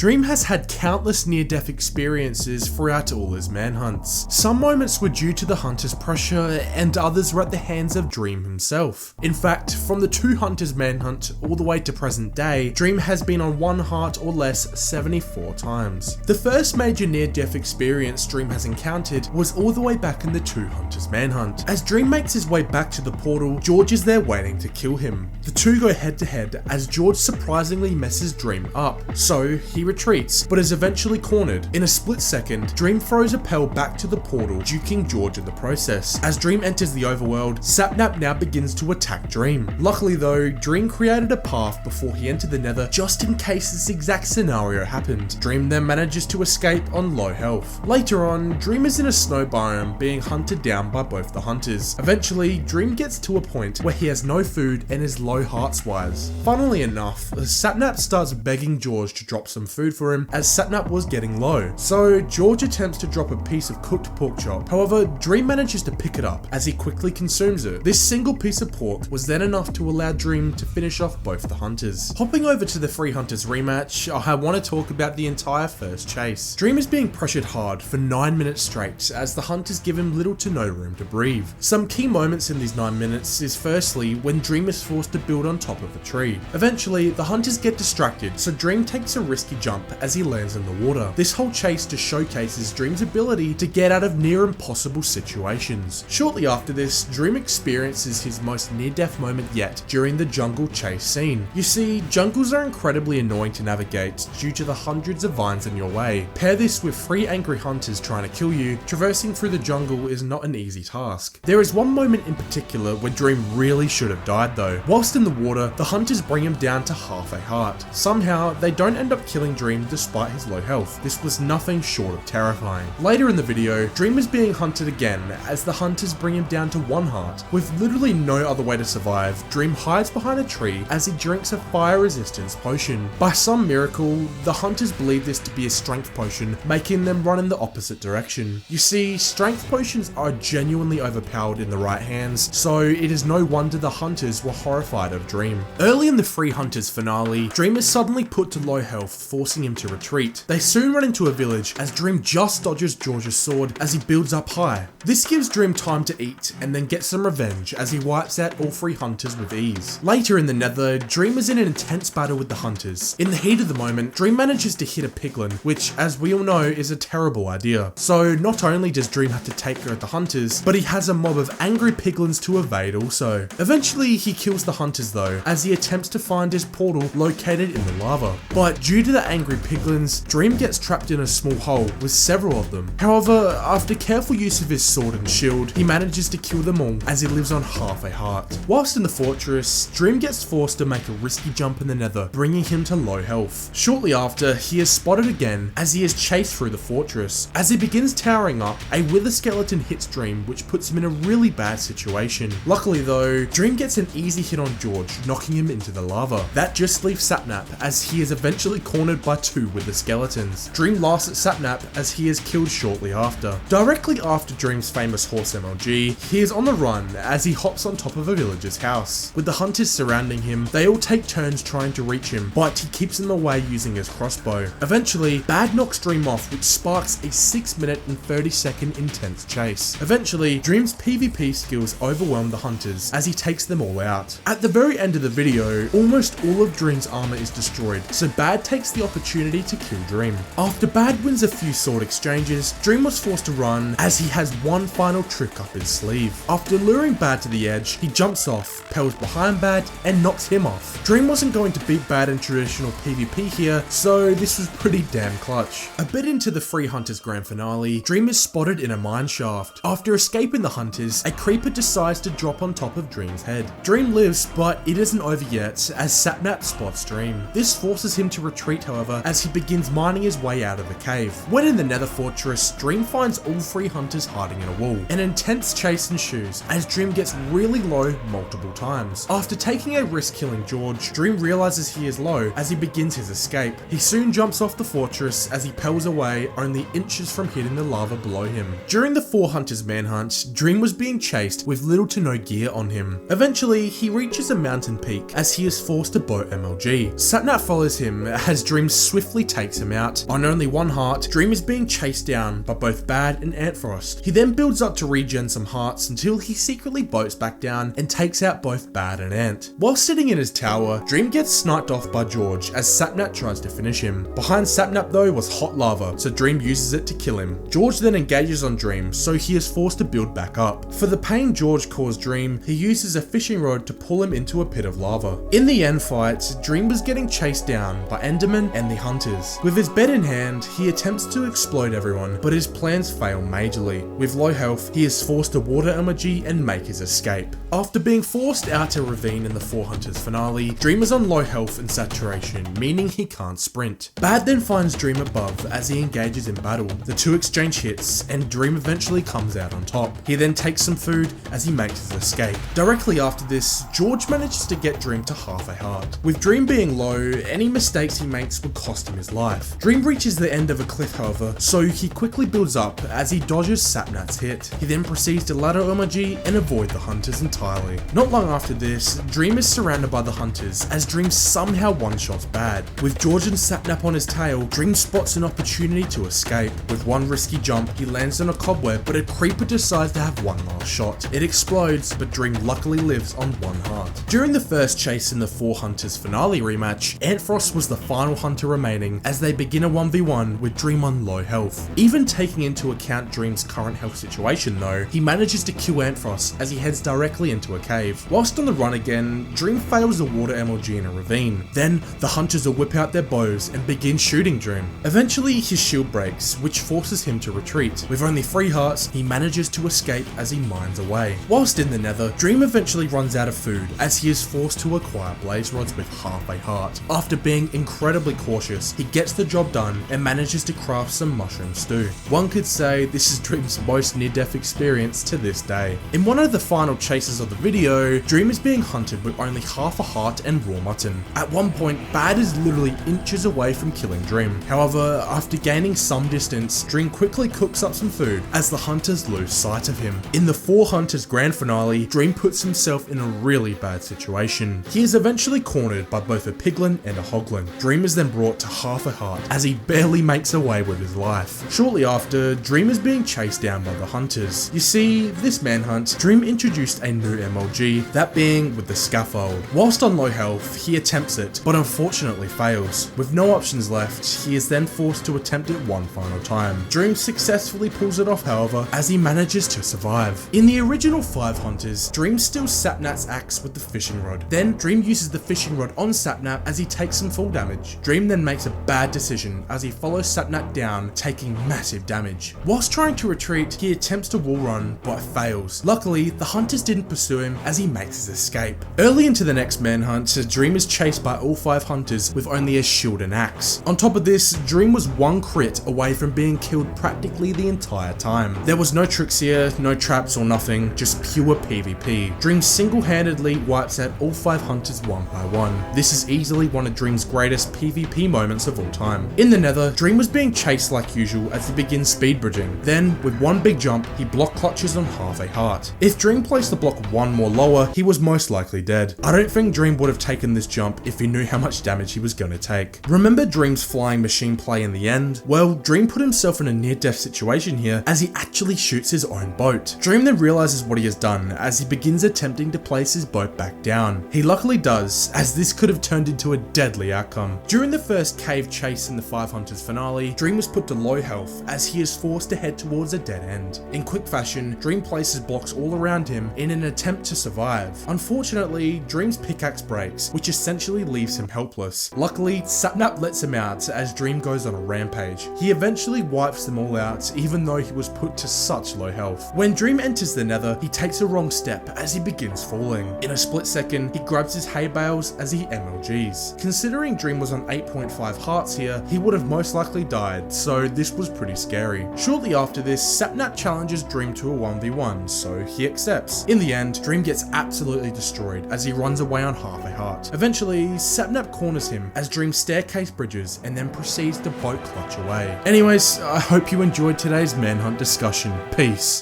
Dream has had countless near-death experiences throughout all his manhunts. Some moments were due to the hunter's pressure, and others were at the hands of Dream himself. In fact, from the 2 hunters manhunt all the way to present day, Dream has been on 1 heart or less 74 times. The first major near-death experience Dream has encountered was all the way back in the 2 hunters manhunt. As Dream makes his way back to the portal, George is there waiting to kill him. The two go head to head as George surprisingly messes Dream up, so he retreats, but is eventually cornered. In a split second, Dream throws a pearl back to the portal, duking George in the process. As Dream enters the overworld, Sapnap now begins to attack Dream. Luckily though, Dream created a path before he entered the nether just in case this exact scenario happened. Dream then manages to escape on low health. Later on, Dream is in a snow biome being hunted down by both the hunters. Eventually, Dream gets to a point where he has no food and is low hearts wise. Funnily enough, Sapnap starts begging George to drop some food for him as Sapnap was getting low. So George attempts to drop a piece of cooked pork chop. However, Dream manages to pick it up as he quickly consumes it. This single piece of pork was then enough to allow Dream to finish off both the hunters. Hopping over to the 3 hunters rematch, I want to talk about the entire first chase. Dream is being pressured hard for 9 minutes straight as the hunters give him little to no room to breathe. Some key moments in these 9 minutes is firstly when Dream is forced to build on top of a tree. Eventually, the hunters get distracted, so Dream takes a risky jump as he lands in the water. This whole chase just showcases Dream's ability to get out of near impossible situations. Shortly after this, Dream experiences his most near-death moment yet during the jungle chase scene. You see, jungles are incredibly annoying to navigate due to the hundreds of vines in your way. Pair this with 3 angry hunters trying to kill you, traversing through the jungle is not an easy task. There is one moment in particular where Dream really should have died though. Whilst in the water, the hunters bring him down to half a heart. Somehow, they don't end up killing Dream despite his low health. This was nothing short of terrifying. Later in the video, Dream is being hunted again as the hunters bring him down to 1 heart. With literally no other way to survive, Dream hides behind a tree as he drinks a fire resistance potion. By some miracle, the hunters believe this to be a strength potion, making them run in the opposite direction. You see, strength potions are genuinely overpowered in the right hands, so it is no wonder the hunters were horrified of Dream. Early in the 3 hunters finale, Dream is suddenly put to low health, forcing him to retreat. They soon run into a village as Dream just dodges George's sword as he builds up high. This gives Dream time to eat and then get some revenge as he wipes out all 3 hunters with ease. Later in the nether, Dream is in an intense battle with the hunters. In the heat of the moment, Dream manages to hit a piglin, which as we all know is a terrible idea. So not only does Dream have to take out the hunters, but he has a mob of angry piglins to evade also. Eventually he kills the hunters though, as he attempts to find his portal located in the lava. But due to the angry piglins, Dream gets trapped in a small hole with several of them. However, after careful use of his sword and shield, he manages to kill them all as he lives on half a heart. Whilst in the fortress, Dream gets forced to make a risky jump in the nether, bringing him to low health. Shortly after, he is spotted again as he is chased through the fortress. As he begins towering up, a wither skeleton hits Dream, which puts him in a really bad situation. Luckily though, Dream gets an easy hit on George, knocking him into the lava. That just leaves Sapnap as he is eventually cornered by 2 wither skeletons. Dream laughs at Sapnap as he is killed shortly after. Directly after Dream's famous horse MLG, he is on the run as he hops on top of a villager's house. With the hunters surrounding him, they all take turns trying to reach him, but he keeps them away using his crossbow. Eventually, Bad knocks Dream off, which sparks a 6 minute and 30-second intense chase. Eventually, Dream's PvP skills overwhelm the hunters as he takes them all out. At the very end of the video, almost all of Dream's armor is destroyed, so Bad takes the opportunity to kill Dream. After Bad wins a few sword exchanges, Dream was forced to run as he has one final trick up his sleeve. After luring Bad to the edge, he jumps off, pels behind Bad, and knocks him off. Dream wasn't going to beat Bad in traditional PvP here, so this was pretty damn clutch. A bit into the 3 hunters grand finale, Dream is spotted in a mine shaft. After escaping the hunters, a creeper decides to drop on top of Dream's head. Dream lives, but it isn't over yet as Sapnap spots Dream. This forces him to retreat however as he begins mining his way out of the cave. When in the nether fortress, Dream finds all 3 hunters hiding in a wall. An intense chase ensues as Dream gets really low multiple times. After taking a risk killing George, Dream realizes he is low as he begins his escape. He soon jumps off the fortress as he pels away, only inches from hitting the lava below him. During the 4 hunters manhunt, Dream was being chased with little to no gear on him. Eventually, he reaches a mountain peak as he is forced to boat MLG. Sapnap follows him as Dream swiftly takes him out. On only one heart, Dream is being chased down by both Bad and Antfrost. He then builds up to regen some hearts until he secretly boats back down and takes out both Bad and Ant. While sitting in his tower, Dream gets sniped off by George as Sapnap tries to finish him. Behind Sapnap though was hot lava, so Dream uses it to kill him. George then engages on Dream, so he is forced to build back up. For the pain George caused Dream, he uses a fishing rod to pull him into a pit of lava. In the end fight, Dream was getting chased down by Enderman and the hunters. With his bed in hand, he attempts to explode everyone, but his plans fail majorly. With low health, he is forced to water emoji and make his escape. After being forced out a ravine in the 4 Hunters finale, Dream is on low health and saturation, meaning he can't sprint. Bad then finds Dream above as he engages in battle. The two exchange hits, and Dream eventually comes out on top. He then takes some food as he makes his escape. Directly after this, George manages to get Dream to half a heart. With Dream being low, any mistakes he makes would cost him his life. Dream reaches the end of a cliff however, so he quickly builds up as he dodges Sapnap's hit. He then proceeds to ladder emoji and avoid the hunters entirely. Not long after this, Dream is surrounded by the hunters as Dream somehow one-shots Bad. With George and Sapnap on his tail, Dream spots an opportunity to escape. With one risky jump, he lands on a cobweb, but a creeper decides to have one last shot. It explodes, but Dream luckily lives on one heart. During the first chase in the 4 Hunters finale rematch, Antfrost was the final hunter remaining as they begin a 1v1 with Dream on low health. Even taking into account Dream's current health situation though, he manages to kill Antfrost as he heads directly into a cave. Whilst on the run again, Dream fails to water MLG in a ravine. Then, the hunters will whip out their bows and begin shooting Dream. Eventually, his shield breaks, which forces him to retreat. With only 3 hearts, he manages to escape as he mines away. Whilst in the nether, Dream eventually runs out of food as he is forced to acquire blaze rods with half a heart. After being incredibly cautious, he gets the job done and manages to craft some mushroom stew. One could say this is Dream's most near-death experience to this day. In one of the final chases of the video, Dream is being hunted with only half a heart and raw mutton. At one point, Bad is literally inches away from killing Dream. However, after gaining some distance, Dream quickly cooks up some food as the hunters lose sight of him. In the 4 Hunters grand finale, Dream puts himself in a really bad situation. He is eventually cornered by both a piglin and a hoglin. Dream is then brought to half a heart as he barely makes away with his life. Shortly after, Dream is being chased down by the hunters. You see, this manhunt, Dream introduced a new MLG, that being with the scaffold. Whilst on low health, he attempts it, but unfortunately fails. With no options left, he is then forced to attempt it one final time. Dream successfully pulls it off however, as he manages to survive. In the original 5 Hunters, Dream steals Sapnap's axe with the fishing rod. Then Dream uses the fishing rod on Sapnap as he takes some full damage. Dream then makes a bad decision as he follows Sapnap down, taking massive damage. Whilst trying to retreat, he attempts to wall run, but fails. Luckily, the hunters didn't pursue him as he makes his escape. Early into the next manhunt, Dream is chased by all 5 hunters with only a shield and axe. On top of this, Dream was one crit away from being killed practically the entire time. There was no tricks here, no traps or nothing, just pure PvP. Dream single-handedly wipes out all 5 hunters one by one. This is easily one of Dream's greatest PvP moments of all time. In the nether, Dream was being chased like usual as he begins speed bridging. Then, with one big jump, he block clutches on half a heart. If Dream placed the block one more lower, he was most likely dead. I don't think Dream would have taken this jump if he knew how much damage he was going to take. Remember Dream's flying machine play in the end? Well, Dream put himself in a near-death situation here as he actually shoots his own boat. Dream then realizes what he has done as he begins attempting to place his boat back down. He luckily does, as this could have turned into a deadly outcome. During the first cave chase in the 5 Hunters finale, Dream was put to low health as he is forced to head towards a dead end. In quick fashion, Dream places blocks all around him in an attempt to survive. Unfortunately, Dream's pickaxe breaks, which essentially leaves him helpless. Luckily, Sapnap lets him out as Dream goes on a rampage. He eventually wipes them all out, even though he was put to such low health. When Dream enters the nether, he takes a wrong step as he begins falling. In a split second, he grabs his hay bales as he MLGs. Considering Dream was on 8.5 hearts here, he would have most likely died, so this was pretty scary. Shortly after this, Sapnap challenges Dream to a 1v1, so he accepts. In the end, Dream gets absolutely destroyed as he runs away on half a heart. Eventually, Sapnap corners him as Dream staircase bridges and then proceeds to boat clutch away. Anyways, I hope you enjoyed today's manhunt discussion. Peace.